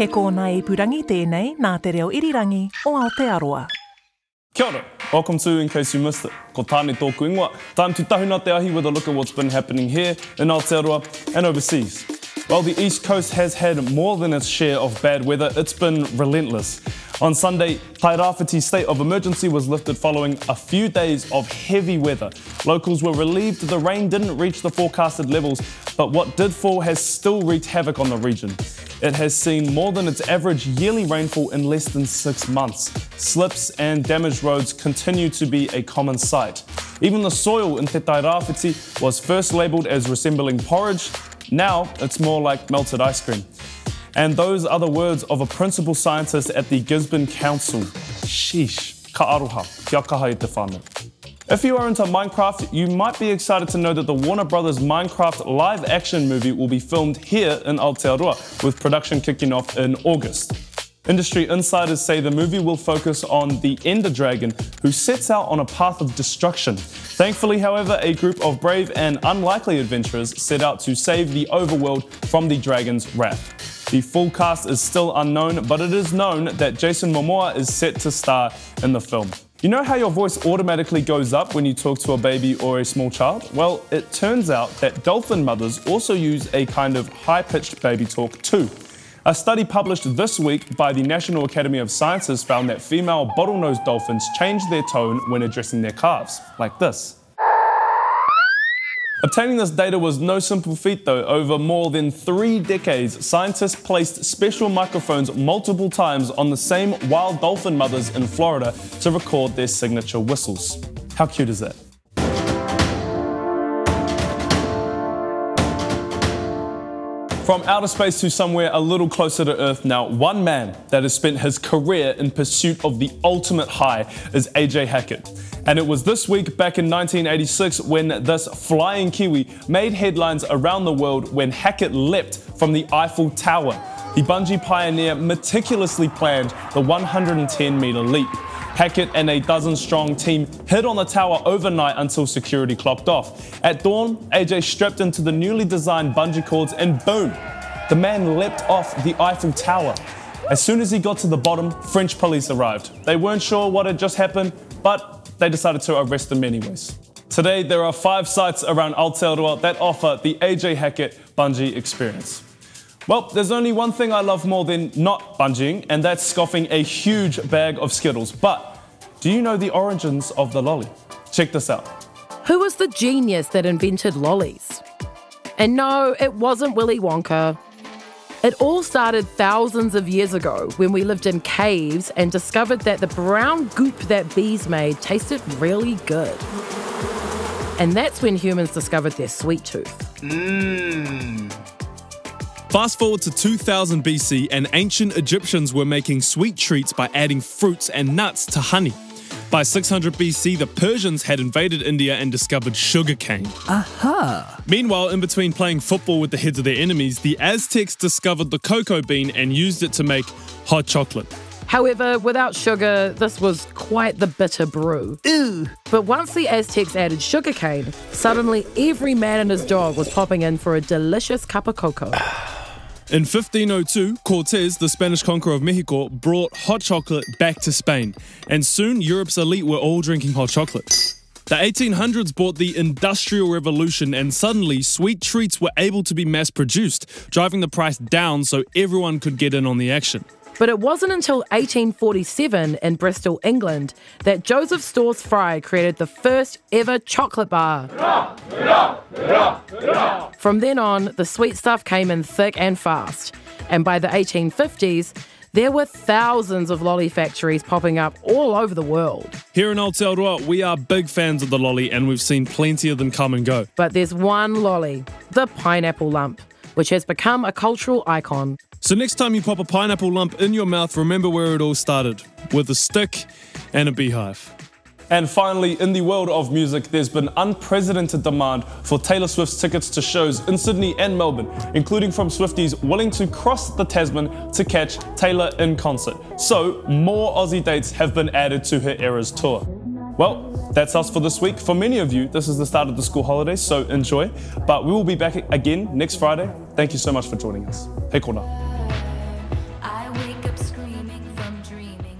He kōna ipurangi tēnei nā te reo irirangi o Aotearoa. Kia ora. Welcome to In Case You Missed It. Ko tāne tōku ingoa. Time to tahuna te ahi with a look at what's been happening here in Aotearoa and overseas. Well, the East Coast has had more than its share of bad weather. It's been relentless. On Sunday, Tairāwhiti's state of emergency was lifted following a few days of heavy weather. Locals were relieved the rain didn't reach the forecasted levels, but what did fall has still wreaked havoc on the region. It has seen more than its average yearly rainfall in less than 6 months. Slips and damaged roads continue to be a common sight. Even the soil in Te Tairāwhiti was first labelled as resembling porridge. Now it's more like melted ice cream. And those are the words of a principal scientist at the Gisborne Council. Sheesh, ka aroha, kia kaha i te whānau. If you are into Minecraft, you might be excited to know that the Warner Brothers Minecraft live-action movie will be filmed here in Aotearoa, with production kicking off in August. Industry insiders say the movie will focus on the Ender Dragon, who sets out on a path of destruction. Thankfully, however, a group of brave and unlikely adventurers set out to save the overworld from the dragon's wrath. The full cast is still unknown, but it is known that Jason Momoa is set to star in the film. You know how your voice automatically goes up when you talk to a baby or a small child? Well, it turns out that dolphin mothers also use a kind of high-pitched baby talk too. A study published this week by the National Academy of Sciences found that female bottlenose dolphins change their tone when addressing their calves, like this. Obtaining this data was no simple feat though. Over more than 3 decades, scientists placed special microphones multiple times on the same wild dolphin mothers in Florida to record their signature whistles. How cute is that? From outer space to somewhere a little closer to Earth now, one man that has spent his career in pursuit of the ultimate high is AJ Hackett. And it was this week back in 1986 when this flying Kiwi made headlines around the world when Hackett leapt from the Eiffel Tower. The bungee pioneer meticulously planned the 110-metre leap. Hackett and a dozen-strong team hid on the tower overnight until security clocked off. At dawn, AJ strapped into the newly designed bungee cords and boom, the man leapt off the Eiffel Tower. As soon as he got to the bottom, French police arrived. They weren't sure what had just happened, but they decided to arrest him anyways. Today, there are 5 sites around Aotearoa that offer the AJ Hackett bungee experience. Well, there's only one thing I love more than not bungeeing, and that's scoffing a huge bag of Skittles. But do you know the origins of the lolly? Check this out. Who was the genius that invented lollies? And no, it wasn't Willy Wonka. It all started thousands of years ago when we lived in caves and discovered that the brown goop that bees made tasted really good. And that's when humans discovered their sweet tooth. Fast forward to 2000 BC and ancient Egyptians were making sweet treats by adding fruits and nuts to honey. By 600 BC, the Persians had invaded India and discovered sugarcane. Aha! Meanwhile, in between playing football with the heads of their enemies, the Aztecs discovered the cocoa bean and used it to make hot chocolate. However, without sugar, this was quite the bitter brew. Ew! But once the Aztecs added sugarcane, suddenly every man and his dog was popping in for a delicious cup of cocoa. In 1502, Cortés, the Spanish conqueror of Mexico, brought hot chocolate back to Spain, and soon Europe's elite were all drinking hot chocolate. The 1800s brought the Industrial Revolution, and suddenly sweet treats were able to be mass-produced, driving the price down so everyone could get in on the action. But it wasn't until 1847 in Bristol, England, that Joseph Stores Fry created the first ever chocolate bar. From then on, the sweet stuff came in thick and fast. And by the 1850s, there were thousands of lolly factories popping up all over the world. Here in Aotearoa, we are big fans of the lolly, and we've seen plenty of them come and go. But there's one lolly, the pineapple lump, which has become a cultural icon. So next time you pop a pineapple lump in your mouth, remember where it all started, with a stick and a beehive. And finally, in the world of music, there's been unprecedented demand for Taylor Swift's tickets to shows in Sydney and Melbourne, including from Swifties willing to cross the Tasman to catch Taylor in concert. So, more Aussie dates have been added to her Eras tour. Well, that's us for this week. For many of you, this is the start of the school holidays, so enjoy. But we will be back again next Friday. Thank you so much for joining us. He kona. I'm dreaming